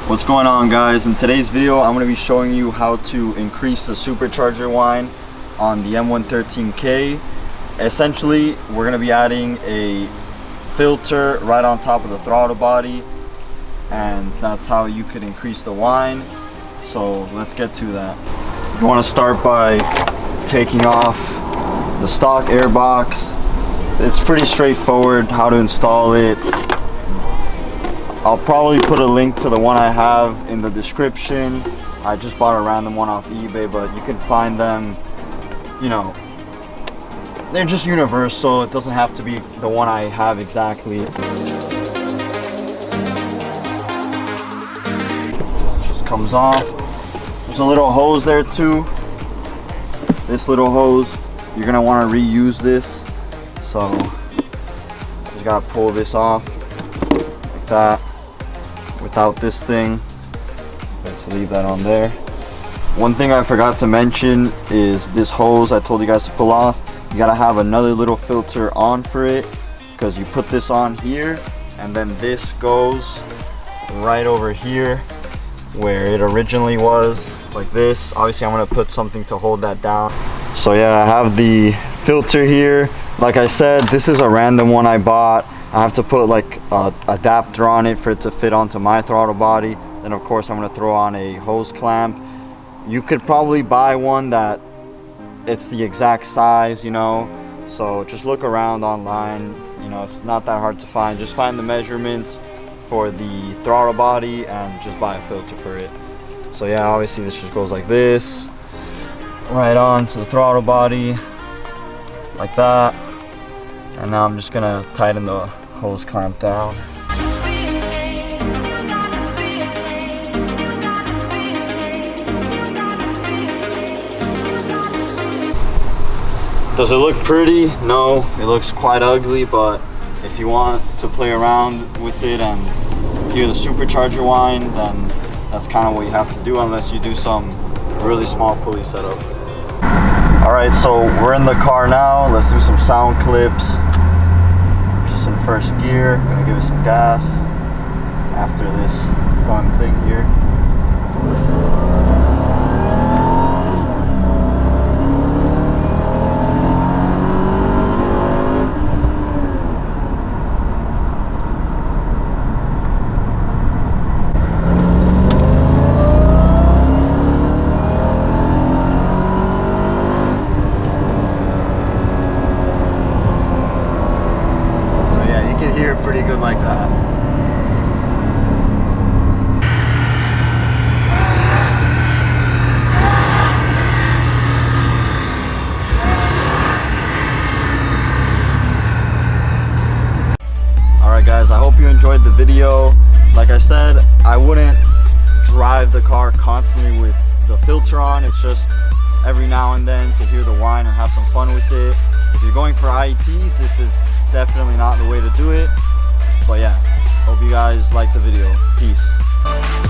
What's going on, guys? In today's video I'm going to be showing you how to increase the supercharger whine on the M113K. Essentially we're going to be adding a filter right on top of the throttle body, and that's how you could increase the whine. So let's get to that. You want to start by taking off the stock air box. It's pretty straightforward how to install it. I'll probably put a link to the one I have in the description. I just bought a random one off eBay, but you can find them, you know, they're just universal. It doesn't have to be the one I have exactly. It just comes off. There's a little hose there too. This little hose, you're gonna want to reuse this. So just gotta pull this off like that. Without this thing, let's leave that on there. One thing I forgot to mention is this hose I told you guys to pull off. You gotta have another little filter on for it, because you put this on here and then this goes right over here where it originally was, like this. Obviously I'm gonna put something to hold that down. So yeah, I have the filter here. Like I said, this is a random one I bought. I have to put like a adapter on it for it to fit onto my throttle body. Then of course I'm going to throw on a hose clamp. You could probably buy one that it's the exact size, you know. So just look around online, you know, it's not that hard to find. Just find the measurements for the throttle body and just buy a filter for it. So yeah, obviously this just goes like this, right on to the throttle body, like that. And now I'm just gonna tighten the hose clamp down. Does it look pretty? No, it looks quite ugly, but if you want to play around with it and hear the supercharger whine, then that's kind of what you have to do, unless you do some really small pulley setup. Alright, so we're in the car now. Let's do some sound clips. Just in first gear, gonna give it some gas after this fun thing here. Hear pretty good like that. Alright guys, I hope you enjoyed the video. Like I said, I wouldn't drive the car constantly with the filter on. It's just every now and then to hear the whine and have some fun with it. If you're going for IETs, this is definitely not the way to do it. But yeah, hope you guys liked the video. Peace.